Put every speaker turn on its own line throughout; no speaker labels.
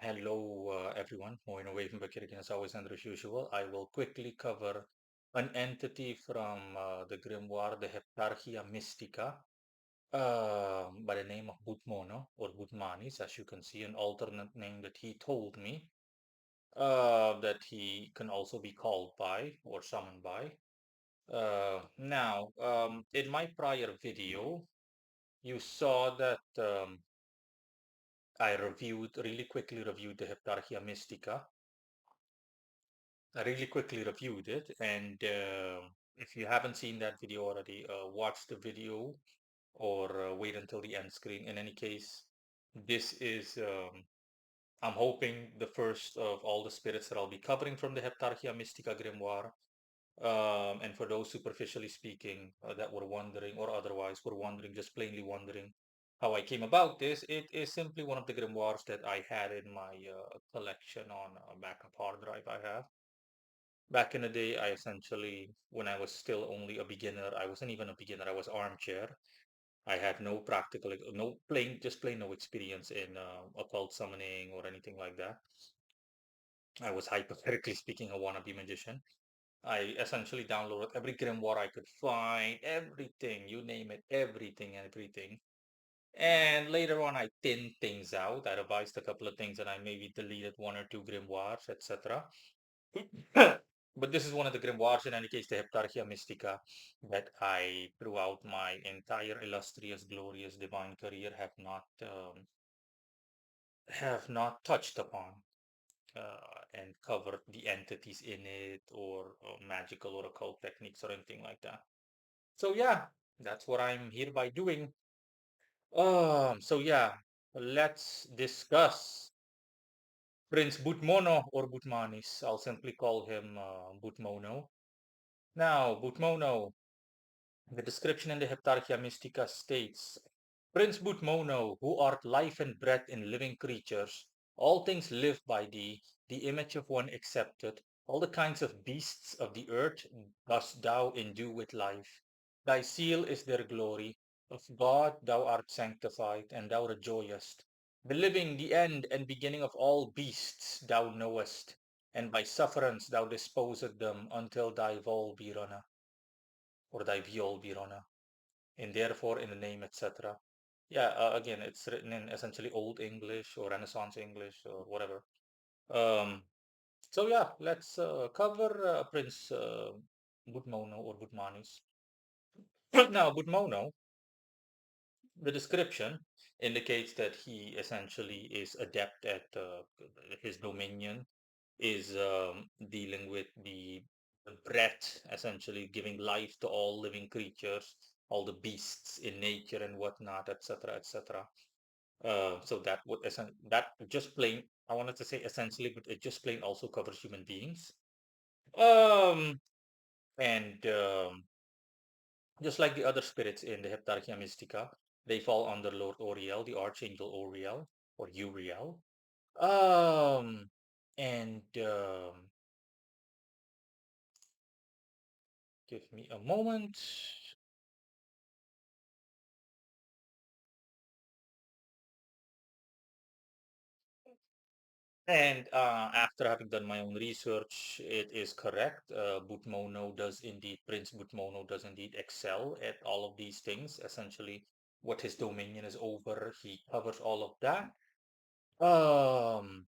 Hello, everyone. Moin away from Bakirkin as always, and as usual. I will quickly cover an entity from the grimoire, the Heptarchia Mystica, by the name of Bvtmono or Bvtmanis, as you can see, an alternate name that he told me that he can also be called by or summoned by. In my prior video, you saw that I really quickly reviewed the Heptarchia Mystica. I really quickly reviewed it, and if you haven't seen that video already, watch the video or wait until the end screen. In any case, this is, I'm hoping, the first of all the spirits that I'll be covering from the Heptarchia Mystica Grimoire. And for those superficially speaking that were wondering, or otherwise were wondering, just plainly wondering how I came about this, it is simply one of the grimoires that I had in my collection on a backup hard drive I have. Back in the day, I essentially, when I was still only a beginner, I wasn't even a beginner, I was armchair. I had no practical, no plain, just plain no experience in occult summoning or anything like that. I was hypothetically speaking a wannabe magician. I essentially downloaded every grimoire I could find, everything, you name it, everything. And later on, I thinned things out. I revised a couple of things and I maybe deleted one or two grimoires, etc. But this is one of the grimoires, in any case, the Heptarchia Mystica, that I, throughout my entire illustrious, glorious, divine career, have not touched upon and covered the entities in it or magical or occult techniques or anything like that. So yeah, that's what I'm hereby doing. Let's discuss Prince Butmono or Butmanis. I'll simply call him Butmono. Now, Butmono, the description in the Heptarchia Mystica states, Prince Butmono, who art life and breath in living creatures, all things live by thee, the image of one excepted, all the kinds of beasts of the earth dost thou endue with life. Thy seal is their glory. Of God thou art sanctified, and thou rejoicest. The living, the end and beginning of all beasts thou knowest, and by sufferance thou disposest them until thy vol be run or thy viol be run, and therefore in the name, etc. Yeah, again, it's written in essentially Old English or Renaissance English or whatever. Um, so yeah, let's cover Prince Butmono or Butmanis. Now, Butmono, the description indicates that he essentially is adept at his dominion, is dealing with the breath, essentially giving life to all living creatures, all the beasts in nature and whatnot, etc., etc. So that would that just plain, I wanted to say essentially, but it just plain also covers human beings. Um, and Just like the other spirits in the Heptarchia Mystica, they fall under Lord Oriel, the Archangel Oriel or Uriel. Um, and Give me a moment. And After having done my own research, it is correct. Butmono does indeed, Prince Butmono does indeed excel at all of these things. Essentially, what his dominion is over, he covers all of that. Um,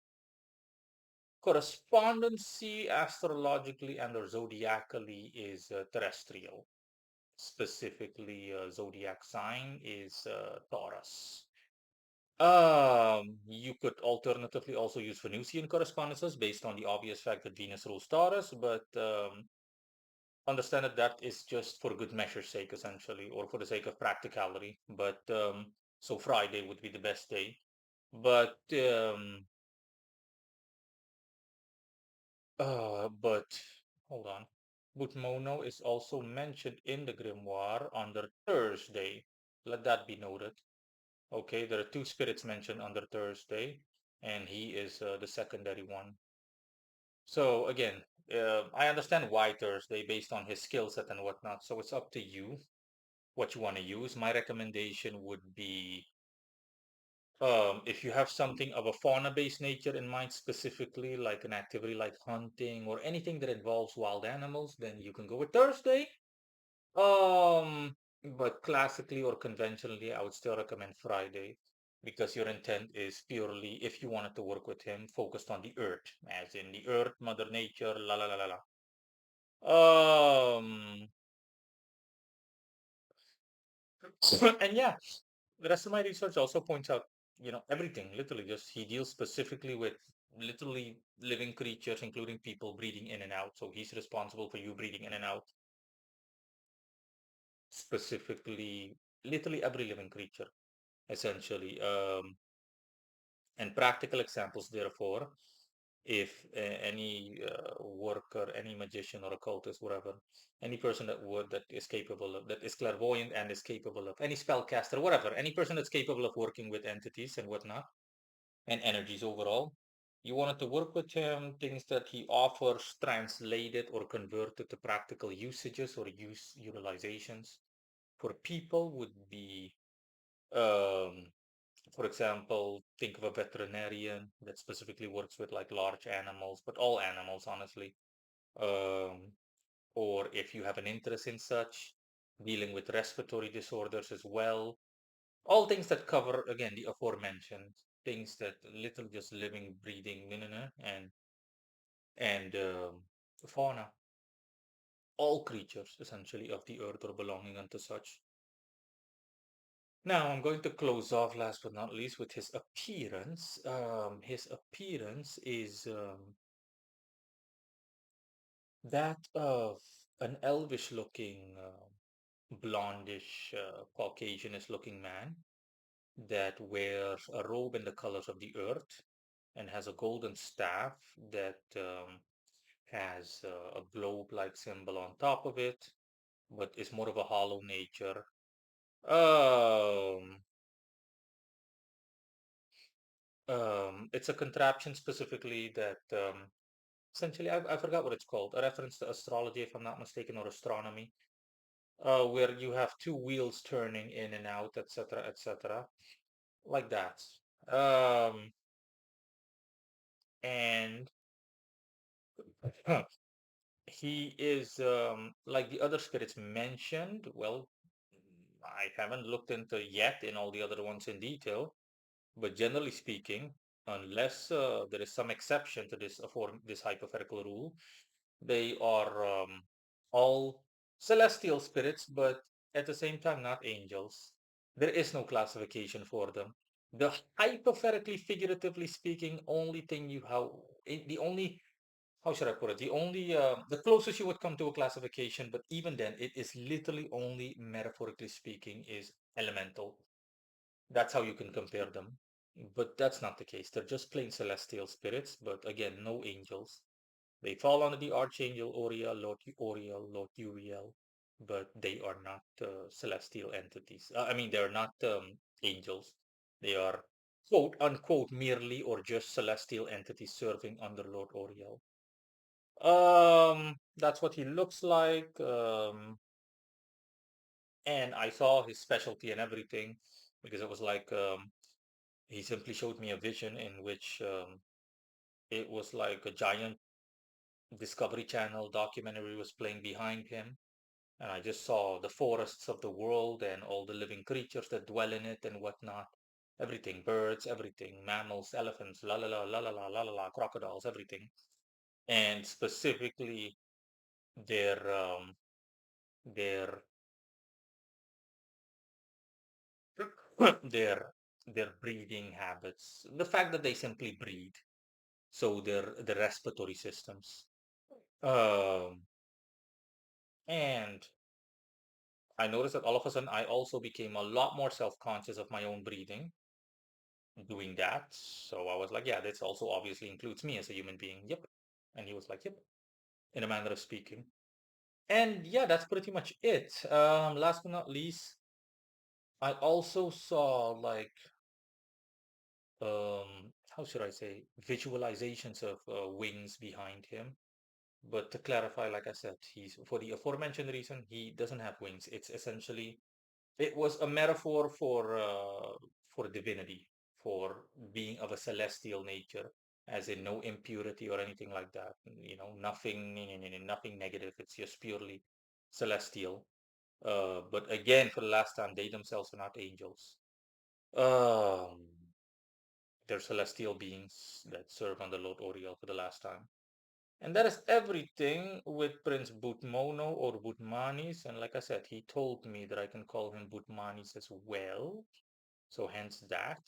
Correspondency astrologically and or zodiacally is terrestrial. Specifically, zodiac sign is Taurus. You could alternatively also use Venusian correspondences based on the obvious fact that Venus rules Taurus, but understand that that is just for good measure's sake, essentially, or for the sake of practicality. So Friday would be the best day. But but hold on. Butmono is also mentioned in the grimoire under Thursday. Let that be noted. Okay, there are two spirits mentioned under Thursday, and he is the secondary one. So again, I understand why Thursday based on his skill set and whatnot. So it's up to you what you want to use. My recommendation would be If you have something of a fauna-based nature in mind, specifically like an activity like hunting or anything that involves wild animals, then you can go with Thursday. But classically or conventionally, I would still recommend Friday because your intent is purely, if you wanted to work with him, focused on the earth, as in the earth, Mother Nature, la la la la la. Um, and yeah, the rest of my research also points out, everything, literally just he deals specifically with literally living creatures, including people breathing in and out. So he's responsible for you breathing in and out, specifically, literally every living creature, essentially. And practical examples, therefore, if any worker, any magician or occultist, whatever, any person that is capable of, that is clairvoyant and is capable of, any spellcaster, whatever, any person that's capable of working with entities and whatnot, and energies overall, you wanted to work with him, things that he offers translated or converted to practical usages or utilizations for people would be um, for example, think of a veterinarian that specifically works with like large animals, but all animals, honestly. Um, or if you have an interest in such, dealing with respiratory disorders as well. All things that cover, again, the aforementioned things that little just living, breathing, and fauna. All creatures, essentially, of the earth or belonging unto such. Now I'm going to close off last but not least with his appearance. His appearance is that of an elvish looking, blondish, Caucasianish looking man that wears a robe in the colors of the earth and has a golden staff that has a globe-like symbol on top of it, but is more of a hollow nature. Um, it's a contraption specifically that essentially, I forgot what it's called. A reference to astrology, if I'm not mistaken, or astronomy, where you have two wheels turning in and out, etc., etc., like that. Um, and he is like the other spirits mentioned. Well, I haven't looked into yet in all the other ones in detail, but generally speaking, unless there is some exception to this hypothetical rule, they are all celestial spirits, but at the same time, not angels. There is no classification for them. The hypothetically, figuratively speaking, only thing you have, the only, how should I put it? The closest you would come to a classification, but even then, it is literally only metaphorically speaking, is elemental. That's how you can compare them. But that's not the case. They're just plain celestial spirits, but again, no angels. They fall under the Archangel Oriel, Lord Uriel, but they are not celestial entities. I mean, they're not angels. They are quote unquote merely or just celestial entities serving under Lord Oriel. That's what he looks like. And I saw his specialty and everything because it was like he simply showed me a vision in which it was like a giant Discovery Channel documentary was playing behind him, and I just saw the forests of the world and all the living creatures that dwell in it and whatnot. Everything, birds, everything, mammals, elephants, la la la la la la la la la, crocodiles, everything. And specifically their their their their breathing habits. The fact that they simply breathe. So their respiratory systems. Um, and I noticed that all of a sudden I also became a lot more self-conscious of my own breathing doing that. So I was like, yeah, this also obviously includes me as a human being. Yep. And he was like, yep, in a manner of speaking. And yeah, that's pretty much it. Last but not least, I also saw like how should I say, visualizations of wings behind him. But to clarify, like I said, he's for the aforementioned reason, he doesn't have wings. It's essentially it was a metaphor for divinity, for being of a celestial nature, as in no impurity or anything like that. Nothing negative. It's just purely celestial. But again, for the last time, they themselves are not angels. Um, they're celestial beings that serve under Lord Oriel for the last time. And that is everything with Prince Bvtmono or Bvtmanis. And like I said, he told me that I can call him Bvtmanis as well. So hence that.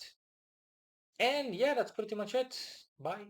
And yeah, that's pretty much it. Bye.